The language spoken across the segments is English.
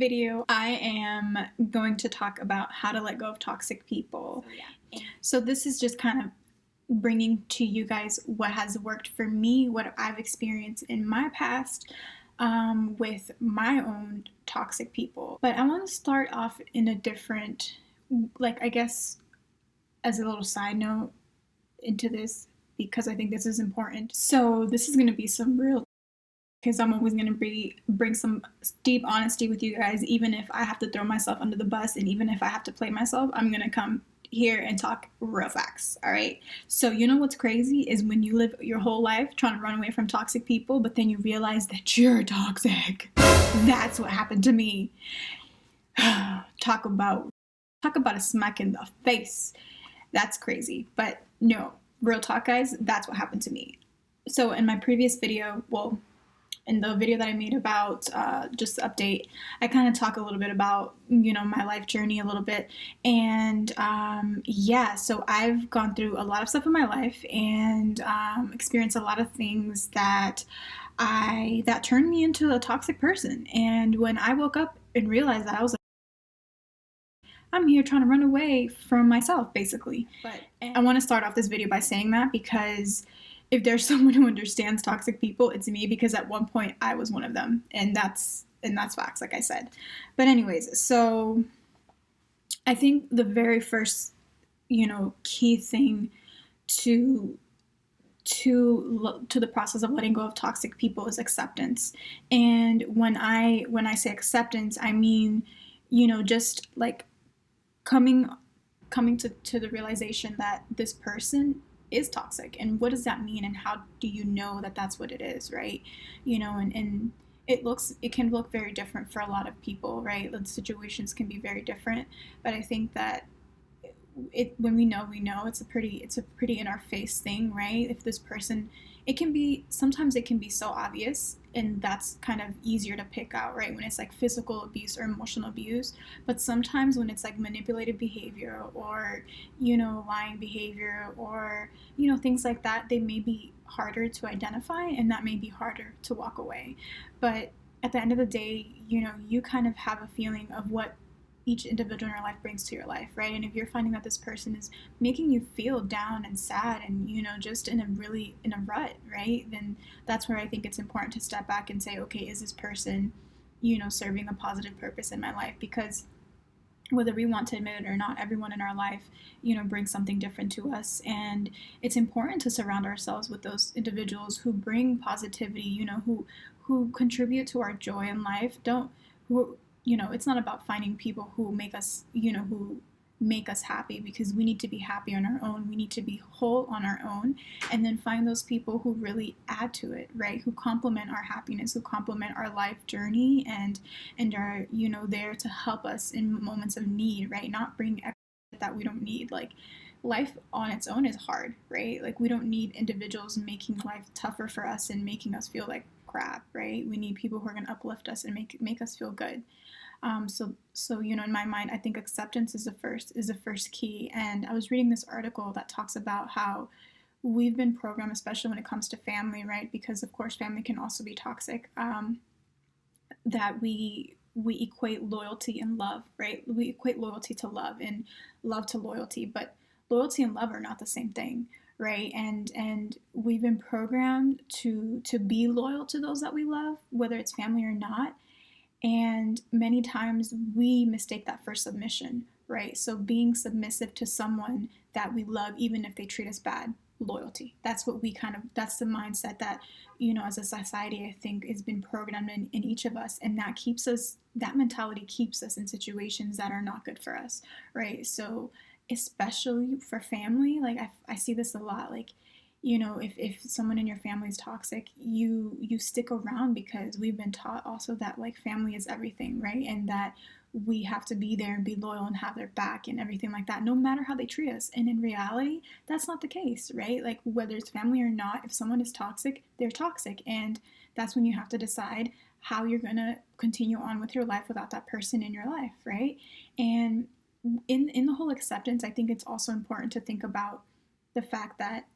video, I am going to talk about how to let go of toxic people. So this is just kind of bringing to you guys what has worked for me, what I've experienced in my past with my own toxic people. But I want to start off in a different, I guess, as a little side note into this, because I think this is important. So this is going to be some real, because I'm always going to bring some deep honesty with you guys, even if I have to throw myself under the bus, and even if I have to play myself, I'm going to come here and talk real facts. All right. So you know what's crazy is when you live your whole life trying to run away from toxic people, but then you realize that you're toxic. That's what happened to me. Talk about a smack in the face. That's crazy. But no, real talk, guys, that's what happened to me. So in my previous video, in the video that I made about just the update, I kind of talk a little bit about, my life journey a little bit. And so I've gone through a lot of stuff in my life and experienced a lot of things that turned me into a toxic person. And when I woke up and realized that, I was like, I'm here trying to run away from myself, basically. But I want to start off this video by saying that, because if there's someone who understands toxic people, it's me, because at one point I was one of them, and that's facts, like I said. But anyways, so I think the very first, key thing to the process of letting go of toxic people is acceptance. And when I say acceptance, I mean, just like coming to the realization that this person is toxic, and what does that mean, and how do you know that that's what it is, right? And it can look very different for a lot of people, right? The situations can be very different, but I think that when we know, it's a pretty in our face thing, right? If this person, sometimes it can be so obvious, and that's kind of easier to pick out, right? When it's like physical abuse or emotional abuse. But sometimes when it's like manipulative behavior, or lying behavior, or things like that, they may be harder to identify, and that may be harder to walk away. But at the end of the day, you kind of have a feeling of what each individual in your life brings to your life, right? And if you're finding that this person is making you feel down and sad, and just in a rut, right, then that's where I think it's important to step back and say, okay, is this person serving a positive purpose in my life? Because whether we want to admit it or not, everyone in our life brings something different to us, and it's important to surround ourselves with those individuals who bring positivity, who contribute to our joy in life. It's not about finding people who make us, happy, because we need to be happy on our own. We need to be whole on our own, and then find those people who really add to it, right? Who complement our happiness, who complement our life journey, and are, there to help us in moments of need, right? Not bring extra that we don't need. Like, life on its own is hard, right? Like, we don't need individuals making life tougher for us and making us feel like crap, right? We need people who are going to uplift us and make us feel good. So in my mind, I think acceptance is the first key. And I was reading this article that talks about how we've been programmed, especially when it comes to family, right? Because of course family can also be toxic. That we equate loyalty and love, right? We equate loyalty to love, and love to loyalty, but loyalty and love are not the same thing, right? And we've been programmed to be loyal to those that we love, whether it's family or not. And many times we mistake that for submission, right? So being submissive to someone that we love, even if they treat us bad, loyalty. That's the mindset that, as a society, I think has been programmed in each of us. And that mentality keeps us in situations that are not good for us, right? So especially for family, like I see this a lot, like, if someone in your family is toxic, you stick around, because we've been taught also that like family is everything, right? And that we have to be there and be loyal and have their back and everything like that, no matter how they treat us. And in reality, that's not the case, right? Like, whether it's family or not, if someone is toxic, they're toxic. And that's when you have to decide how you're going to continue on with your life without that person in your life, right? And in the whole acceptance, I think it's also important to think about the fact that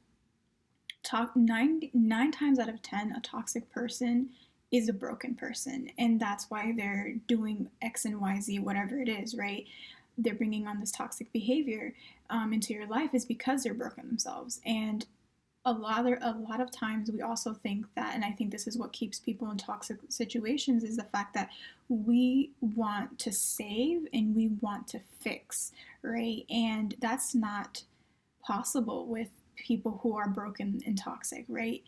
nine times out of 10, a toxic person is a broken person, and that's why they're doing X and YZ, whatever it is, right? They're bringing on this toxic behavior into your life is because they're broken themselves. And a lot of times we also think that, and I think this is what keeps people in toxic situations, is the fact that we want to save and we want to fix, right? And that's not possible with people who are broken and toxic, right?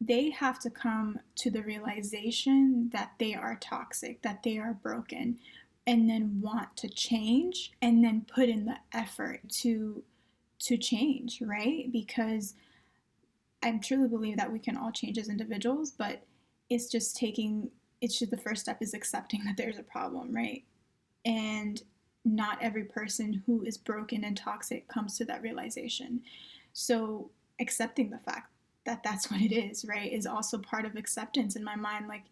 They have to come to the realization that they are toxic, that they are broken, and then want to change and then put in the effort to change, right? Because I truly believe that we can all change as individuals, but it's just taking, it's just the first step is accepting that there's a problem, right? And not every person who is broken and toxic comes to that realization. So accepting the fact that that's what it is, right, is also part of acceptance in my mind. Like,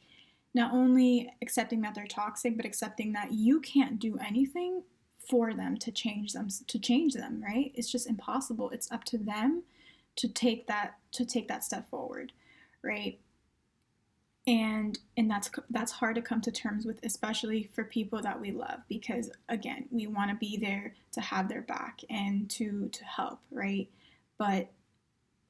not only accepting that they're toxic, but accepting that you can't do anything for them to change them, right? It's just impossible. It's up to them to take that step forward, right? And that's hard to come to terms with, especially for people that we love, because again, we want to be there to have their back and to help, right? But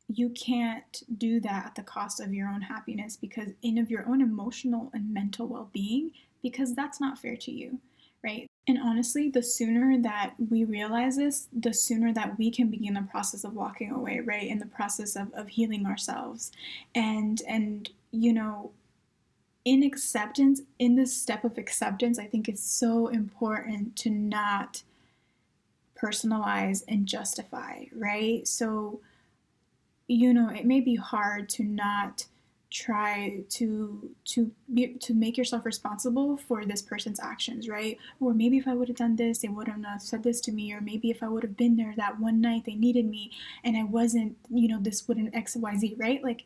you can't do that at the cost of your own happiness, because in of your own emotional and mental well-being, because that's not fair to you, right? And honestly, the sooner that we realize this, the sooner that we can begin the process of walking away, right? In the process of healing ourselves. And in acceptance, in this step of acceptance, I think it's so important to not personalize and justify, right? So, it may be hard to not try to make yourself responsible for this person's actions, right? Or maybe if I would have done this, they would have not said this to me. Or maybe if I would have been there that one night they needed me and I wasn't, this wouldn't XYZ, right? Like,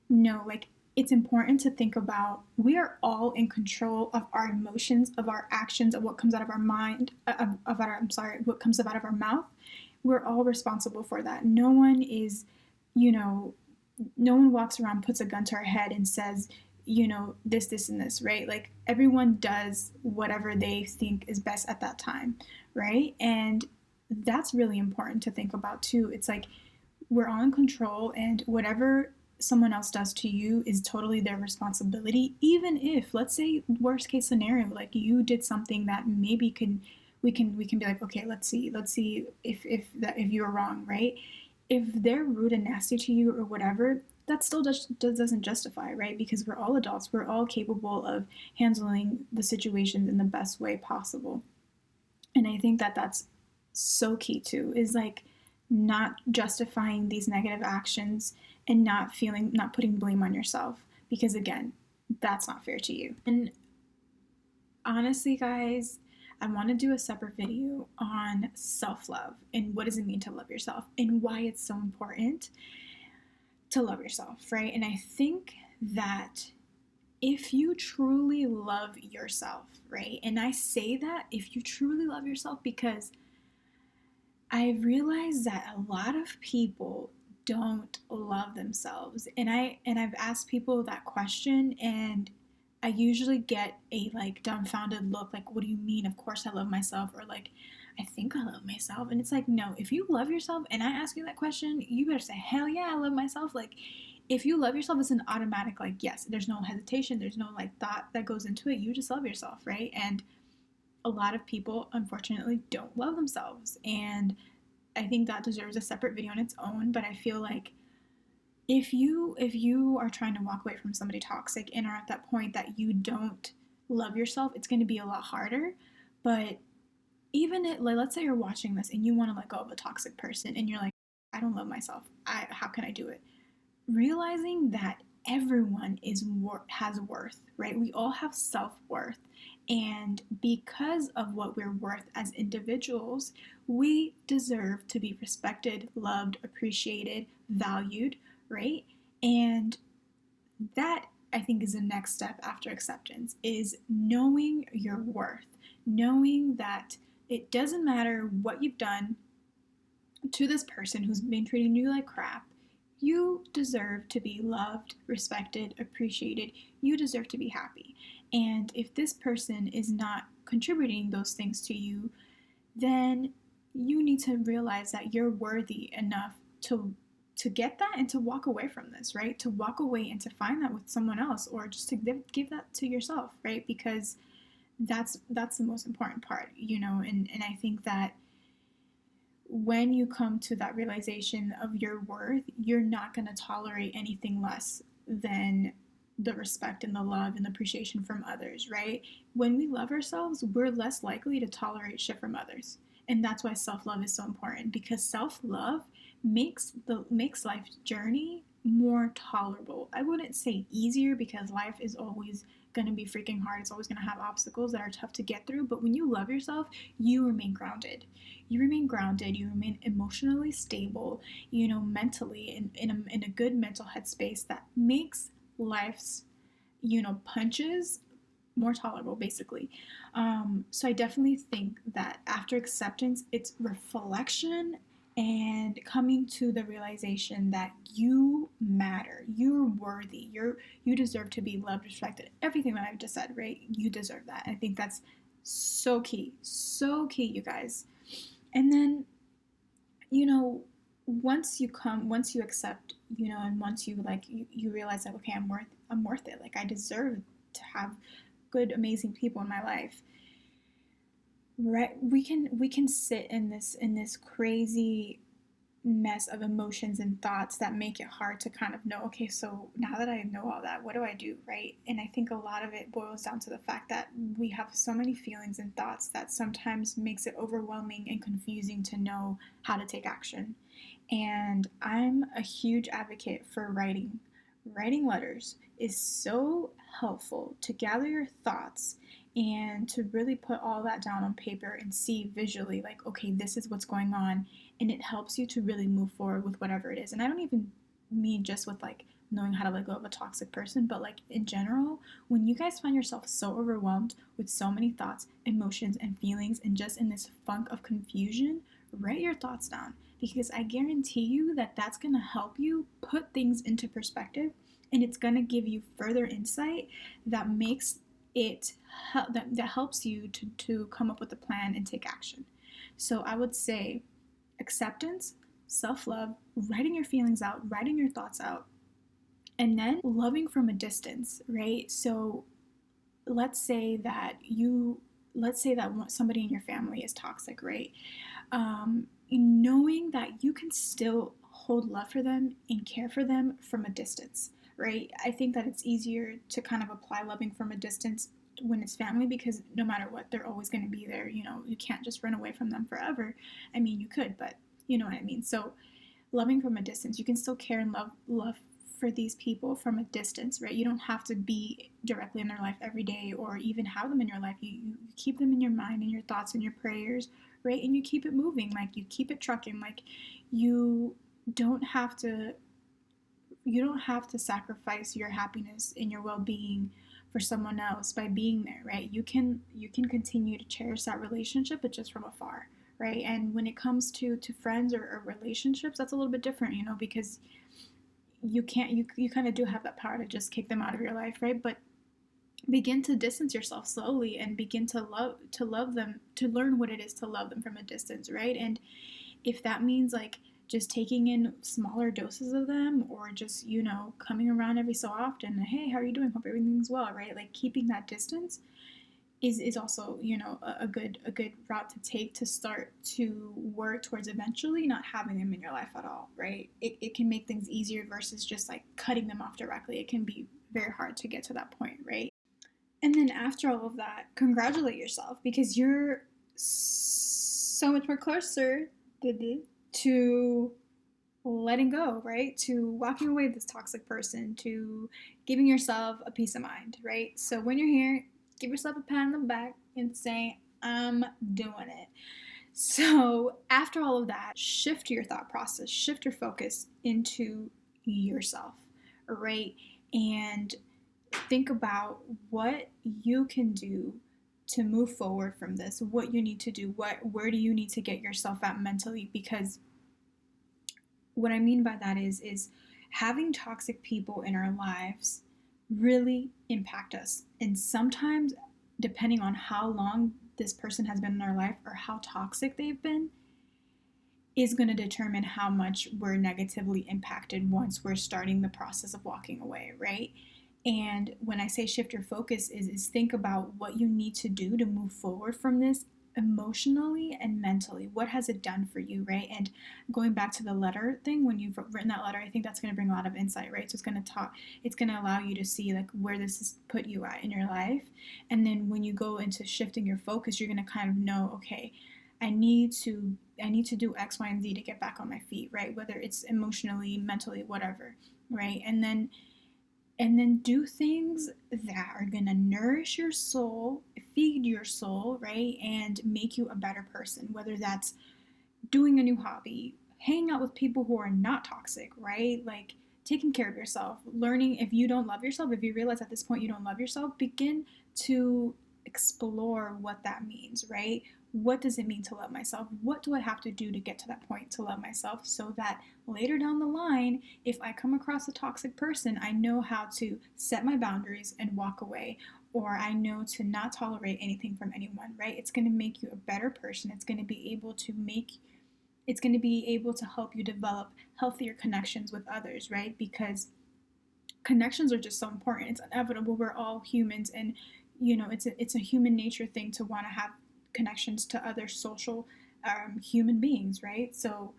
no, like, it's important to think about, we are all in control of our emotions, of our actions, of what comes out of our mind, what comes out of our mouth. We're all responsible for that. No one is, no one walks around, puts a gun to our head and says, this, and this, right? Like, everyone does whatever they think is best at that time, right? And that's really important to think about too. It's like, we're all in control, and whatever someone else does to you is totally their responsibility. Even if, let's say, worst case scenario, like, you did something that maybe we can be like, okay, let's see if you were wrong, right? If they're rude and nasty to you or whatever, that still doesn't justify, right? Because we're all adults, we're all capable of handling the situations in the best way possible. And I think that that's so key too, is like, not justifying these negative actions and not putting blame on yourself, because again, that's not fair to you. And honestly, guys, I want to do a separate video on self-love and what does it mean to love yourself and why it's so important to love yourself, right? And I think that if you truly love yourself, right? And I say that if you truly love yourself, because I realized that a lot of people don't love themselves. And I've asked people that question, and I usually get a like dumbfounded look, like, what do you mean? Of course I love myself, or like, I think I love myself. And it's like, no, if you love yourself and I ask you that question, you better say, hell yeah, I love myself. Like, if you love yourself, it's an automatic, like, yes, there's no hesitation, there's no like thought that goes into it. You just love yourself, right? And a lot of people unfortunately don't love themselves, and I think that deserves a separate video on its own. But I feel like if you are trying to walk away from somebody toxic and are at that point that you don't love yourself, it's going to be a lot harder. But even like, let's say you're watching this and you want to let go of a toxic person and you're like, I don't love myself, how can I do it? Realizing that everyone has worth, right? We all have self-worth, and because of what we're worth as individuals, we deserve to be respected, loved, appreciated, valued, right? And that, I think, is the next step after acceptance, is knowing your worth, knowing that it doesn't matter what you've done to this person who's been treating you like crap. You deserve to be loved, respected, appreciated. You deserve to be happy. And if this person is not contributing those things to you, then you need to realize that you're worthy enough to get that and to walk away from this, right? To walk away and to find that with someone else, or just to give that to yourself, right? Because that's the most important part, and I think that when you come to that realization of your worth, you're not going to tolerate anything less than the respect and the love and the appreciation from others, right? When we love ourselves, we're less likely to tolerate shit from others. And that's why self-love is so important, because self-love makes life's journey more tolerable. I wouldn't say easier, because life is always going to be freaking hard. It's always going to have obstacles that are tough to get through. But when you love yourself, you remain grounded. You remain grounded. You remain emotionally stable, mentally in a good mental headspace that makes life's, punches more tolerable, basically. So I definitely think that after acceptance, it's reflection and coming to the realization that you matter, you're worthy, you deserve to be loved, respected, everything that I've just said, right? You deserve that. I think that's so key, you guys. And then, once you accept, and once you realize that, okay, I'm worth it. Like, I deserve to have good, amazing people in my life, right? We can sit in this crazy mess of emotions and thoughts that make it hard to kind of know, okay, so now that I know all that, what do I do, right? And I think a lot of it boils down to the fact that we have so many feelings and thoughts that sometimes makes it overwhelming and confusing to know how to take action. And I'm a huge advocate for writing. Writing letters is so helpful to gather your thoughts and to really put all that down on paper and see visually, like, okay, this is what's going on. And it helps you to really move forward with whatever it is. And I don't even mean just with like knowing how to let go of a toxic person, but like in general, when you guys find yourself so overwhelmed with so many thoughts, emotions, and feelings, and just in this funk of confusion, write your thoughts down, because I guarantee you that that's going to help you put things into perspective, and it's going to give you further insight that makes it that helps you to come up with a plan and take action. So I would say acceptance, self-love, writing your feelings out, writing your thoughts out, and then loving from a distance, right? So let's say that somebody in your family is toxic, right? Knowing that you can still hold love for them and care for them from a distance, right? I think that it's easier to kind of apply loving from a distance when it's family, because no matter what, they're always going to be there. You can't just run away from them forever. I mean, you could, but you know what I mean. So loving from a distance, you can still care and love for these people from a distance, right? You don't have to be directly in their life every day or even have them in your life. You keep them in your mind and your thoughts and your prayers, right? And you keep it moving, like you keep it trucking. Like you don't have to sacrifice your happiness and your well-being for someone else by being there, right? You can continue to cherish that relationship, but just from afar, right? And when it comes to friends or relationships, that's a little bit different, because you kind of do have that power to just kick them out of your life, right? But begin to distance yourself slowly and begin to love them, to learn what it is to love them from a distance, right? And if that means like just taking in smaller doses of them, or just coming around every so often, hey, how are you doing, hope everything's well, right? Like keeping that distance is also a good route to take to start to work towards eventually not having them in your life at all, right? It can make things easier versus just like cutting them off directly. It can be very hard to get to that point, right? And then after all of that, congratulate yourself, because you're so much more closer to letting go, right? To walking away with this toxic person, to giving yourself a peace of mind, right? So when you're here, give yourself a pat on the back and say, I'm doing it. So after all of that, shift your thought process, shift your focus into yourself, right? And think about what you can do to move forward from this, what you need to do, where do you need to get yourself at mentally, because what I mean by that is having toxic people in our lives really impact us. And sometimes, depending on how long this person has been in our life or how toxic they've been, is going to determine how much we're negatively impacted once we're starting the process of walking away, right? And when I say shift your focus, is think about what you need to do to move forward from this emotionally and mentally. What has it done for you, right? And going back to the letter thing, when you've written that letter, I think that's going to bring a lot of insight, right? So it's going to allow you to see like where this has put you at in your life. And then when you go into shifting your focus, you're going to kind of know, okay, I need to do X, Y, and Z to get back on my feet, right? Whether it's emotionally, mentally, whatever, right? And then do things that are going to nourish your soul, feed your soul, right? And make you a better person, whether that's doing a new hobby, hanging out with people who are not toxic, right? Like taking care of yourself, learning if you don't love yourself, if you realize at this point you don't love yourself, begin to explore what that means, right? What does it mean to love myself? What do I have to do to get to that point to love myself so that later down the line, if I come across a toxic person, I know how to set my boundaries and walk away, or I know to not tolerate anything from anyone, right? It's going to make you a better person. It's going to be able to help you develop healthier connections with others, right? Because connections are just so important. It's inevitable. We're all humans, and it's a human nature thing to want to have connections to other social human beings, right? So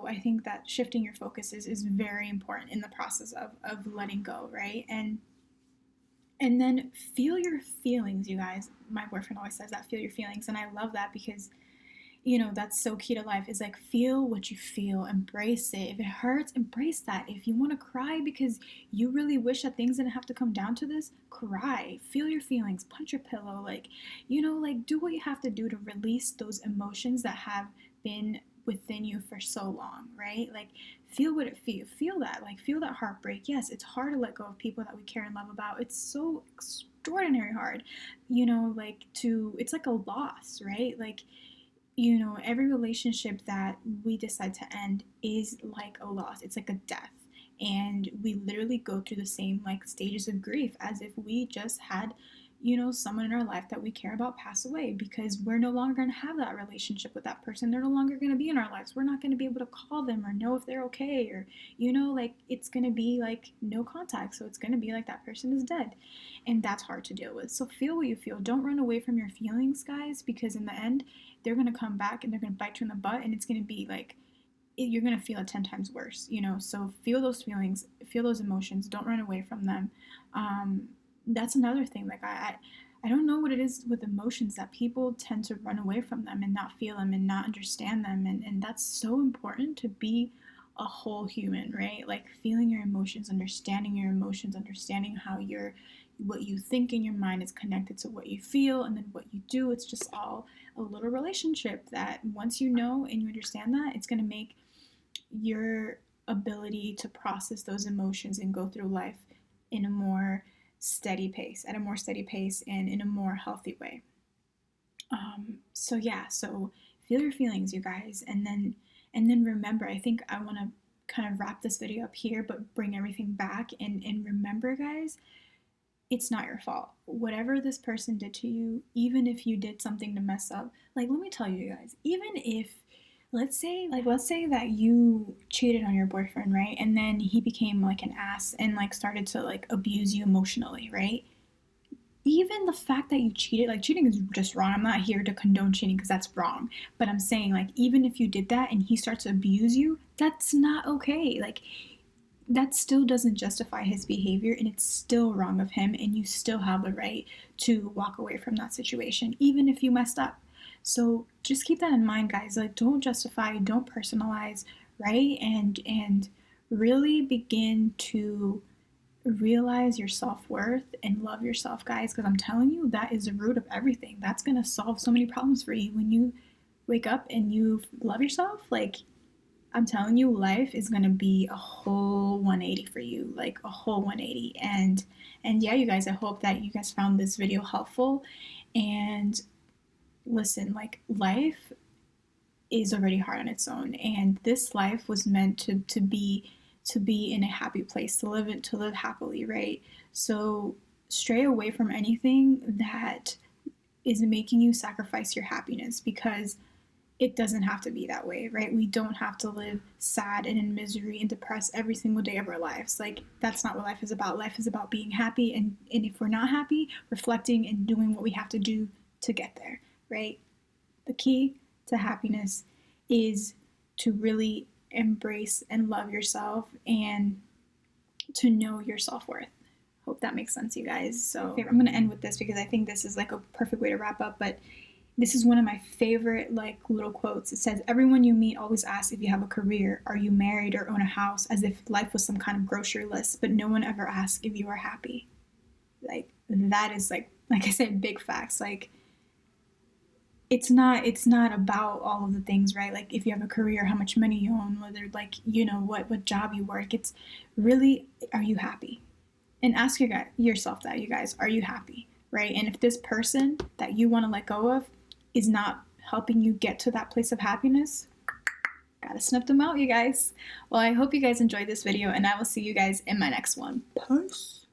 I think that shifting your focus is very important in the process of letting go, right? And then feel your feelings, you guys. My boyfriend always says that, feel your feelings, and I love that because that's so key to life, is like feel what you feel, embrace it. If it hurts, embrace that. If you want to cry because you really wish that things didn't have to come down to this, cry, feel your feelings, punch your pillow, like do what you have to do to release those emotions that have been within you for so long, right? Like feel what it feel that, like feel that heartbreak. Yes, it's hard to let go of people that we care and love about. It's so extraordinary hard, it's like a loss, right? Like every relationship that we decide to end is like a loss. It's like a death. And we literally go through the same like stages of grief as if we just had, someone in our life that we care about pass away, because we're no longer going to have that relationship with that person. They're no longer going to be in our lives. We're not going to be able to call them or know if they're okay, or, it's going to be like no contact. So it's going to be like that person is dead. And that's hard to deal with. So feel what you feel. Don't run away from your feelings, guys, because in the end, they're going to come back and they're going to bite you in the butt, and it's going to be like, you're going to feel it 10 times worse, so feel those feelings, feel those emotions, don't run away from them. That's another thing, like I don't know what it is with emotions that people tend to run away from them and not feel them and not understand them, and that's so important to be a whole human, right? Like feeling your emotions, understanding how what you think in your mind is connected to what you feel, and then what you do. It's just all a little relationship that once you know and you understand that, it's going to make your ability to process those emotions and go through life in a more steady pace, and in a more healthy way. So feel your feelings, you guys, and then remember, I think I want to kind of wrap this video up here, but bring everything back, and remember, guys, it's not your fault. Whatever this person did to you, even if you did something to mess up, like let me tell you guys, even if let's say that you cheated on your boyfriend, right? And then he became like an ass and like started to like abuse you emotionally, right? Even the fact that you cheated, like cheating is just wrong. I'm not here to condone cheating because that's wrong. But I'm saying, like, even if you did that and he starts to abuse you, that's not okay. Like, that still doesn't justify his behavior, and it's still wrong of him, and you still have the right to walk away from that situation, even if you messed up. So just keep that in mind, guys. Like, don't justify, don't personalize, right? And really begin to realize your self-worth and love yourself, guys, because I'm telling you, that is the root of everything. That's going to solve so many problems for you. When you wake up and you love yourself, like, I'm telling you, life is going to be a whole 180 for you, like a whole 180. And yeah, you guys, I hope that you guys found this video helpful. And listen, like, life is already hard on its own. And this life was meant to be in a happy place, to live happily, right? So stray away from anything that is making you sacrifice your happiness, because it doesn't have to be that way, right? We don't have to live sad and in misery and depressed every single day of our lives. Like, that's not what life is about. Life is about being happy, and if we're not happy, reflecting and doing what we have to do to get there, right? The key to happiness is to really embrace and love yourself and to know your self-worth. Hope that makes sense, you guys. So I'm going to end with this because I think this is like a perfect way to wrap up, but this is one of my favorite like little quotes. It says, everyone you meet always asks if you have a career, are you married, or own a house, as if life was some kind of grocery list, but no one ever asks if you are happy. Like, that is like I said, big facts. Like, it's not about all of the things, right? Like, if you have a career, how much money you own, whether like, you know, what job you work. It's really, are you happy? And ask yourself that, you guys, are you happy, right? And if this person that you want to let go of is not helping you get to that place of happiness, gotta snip them out, you guys. Well, I hope you guys enjoyed this video, and I will see you guys in my next one. Peace.